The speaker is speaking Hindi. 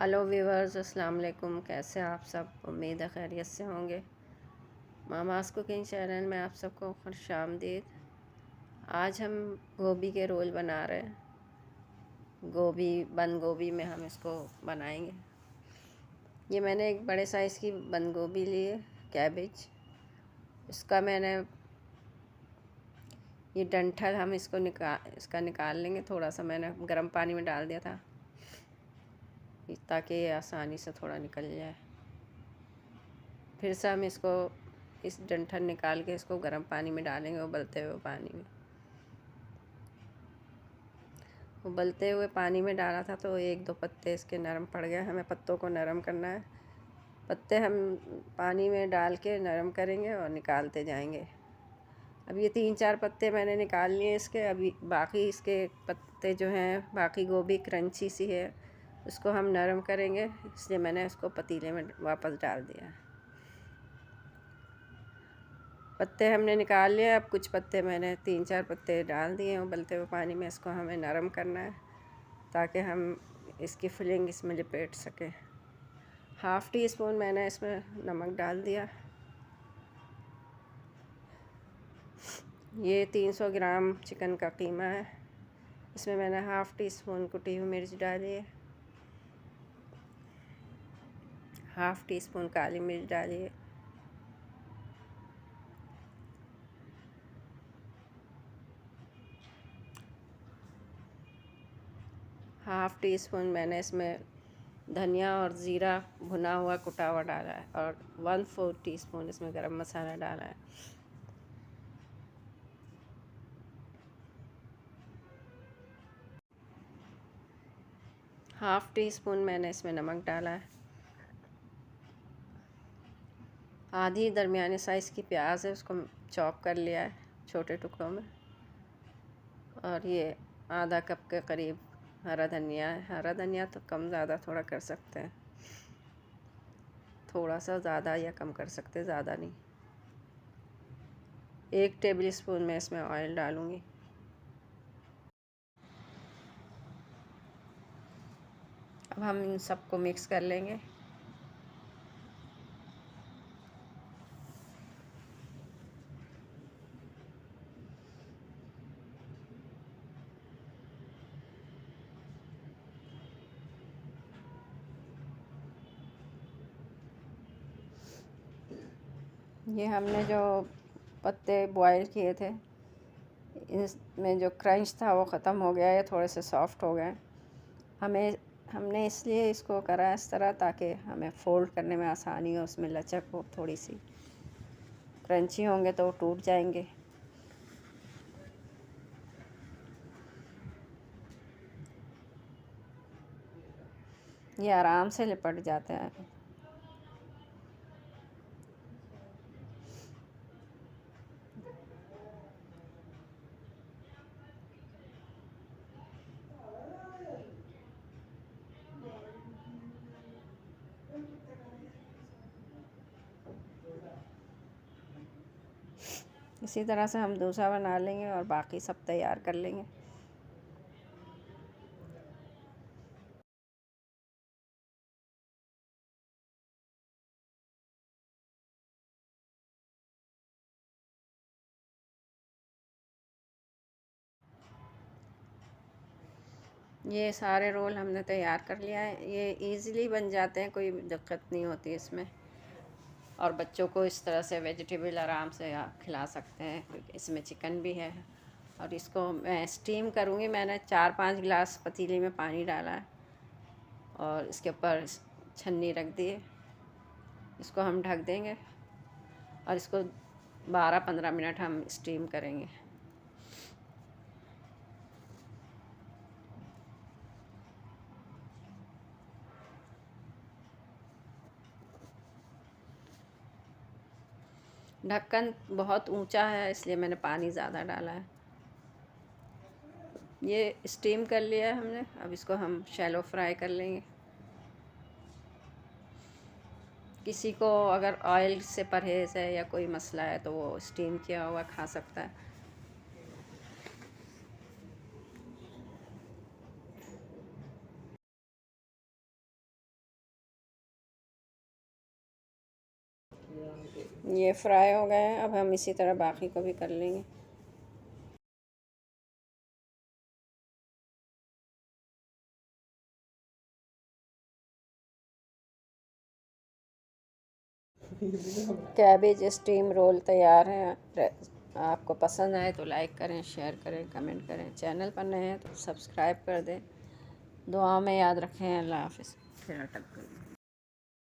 हेलो व्यूवर्स, अस्सलाम वालेकुम। कैसे हैं आप सब? उम्मीद है खैरियत से होंगे। मामास कुकिंग चैनल में आप सबको खुशामदीद। आज हम गोभी के रोल बना रहे हैं। बंद गोभी में हम इसको बनाएंगे। ये मैंने एक बड़े साइज़ की बंद गोभी ली है, कैबेज। इसका मैंने ये डंठल हम इसका निकाल लेंगे। थोड़ा सा मैंने गर्म पानी में डाल दिया था ताकि ये आसानी से थोड़ा निकल जाए। फिर से हम इसको इस डंठल निकाल के इसको गर्म पानी में डालेंगे, उबलते हुए पानी में। उबलते हुए पानी में डाला था तो एक दो पत्ते इसके नरम पड़ गए। हमें पत्तों को नरम करना है। पत्ते हम पानी में डाल के नरम करेंगे और निकालते जाएंगे। अब ये 3-4 पत्ते मैंने निकाल लिए इसके। अभी बाकी इसके पत्ते जो हैं, बाकी गोभी क्रंची सी है, उसको हम नरम करेंगे, इसलिए मैंने इसको पतीले में वापस डाल दिया। पत्ते हमने निकाल लिए। अब कुछ पत्ते मैंने 3-4 पत्ते डाल दिए उबलते हुए पानी में। इसको हमें नरम करना है ताकि हम इसकी फिलिंग इसमें लपेट सकें। 1/2 टीस्पून मैंने इसमें नमक डाल दिया। ये 300 ग्राम चिकन का कीमा है। इसमें मैंने 1/2 टीस्पून कुटी हुई मिर्च डाली है, 1/2 टीस्पून काली मिर्च डाली है, 1/2 टीस्पून मैंने इसमें धनिया और ज़ीरा भुना हुआ कुटा हुआ डाला है, और 1/4 टीस्पून इसमें गरम मसाला डाला है। हाफ़ टी स्पून मैंने इसमें नमक डाला है। आधी दरमियाने साइज़ की प्याज है, उसको चॉप कर लिया है छोटे टुकड़ों में। और ये आधा कप के करीब हरा धनिया है। हरा धनिया तो कम ज़्यादा थोड़ा कर सकते हैं, थोड़ा सा ज़्यादा या कम कर सकते हैं, ज़्यादा नहीं। 1 टेबल स्पून मैं इसमें ऑयल डालूँगी। अब हम इन सबको मिक्स कर लेंगे। ये हमने जो पत्ते बॉयल किए थे, इसमें जो क्रंच था वो ख़त्म हो गया है, थोड़े से सॉफ्ट हो गए। हमने इसलिए इसको करा इस तरह ताकि हमें फ़ोल्ड करने में आसानी हो, उसमें लचक हो थोड़ी सी। क्रंची होंगे तो वो टूट जाएंगे। ये आराम से लिपट जाते हैं। इसी तरह से हम दूसरा बना लेंगे और बाकी सब तैयार कर लेंगे। ये सारे रोल हमने तैयार कर लिया है। ये इजीली बन जाते हैं, कोई दिक्कत नहीं होती इसमें। और बच्चों को इस तरह से वेजिटेबल आराम से आप खिला सकते हैं, क्योंकि इसमें चिकन भी है। और इसको मैं स्टीम करूँगी। मैंने 4-5 गिलास पतीले में पानी डाला है और इसके ऊपर छन्नी रख दी है। इसको हम ढक देंगे और इसको 12-15 मिनट हम स्टीम करेंगे। ढक्कन बहुत ऊंचा है, इसलिए मैंने पानी ज़्यादा डाला है। ये स्टीम कर लिया है हमने। अब इसको हम शैलो फ्राई कर लेंगे। किसी को अगर ऑयल से परहेज़ है या कोई मसला है तो वो स्टीम किया हुआ खा सकता है। ये फ्राई हो गए हैं, अब हम इसी तरह बाकी को भी कर लेंगे। कैबेज स्टीम रोल तैयार है। आपको पसंद आए तो लाइक करें, शेयर करें, कमेंट करें। चैनल पर नए हैं तो सब्सक्राइब कर दें। दुआ में याद रखें। अल्लाह हाफ़िज़। फिर अटक गई।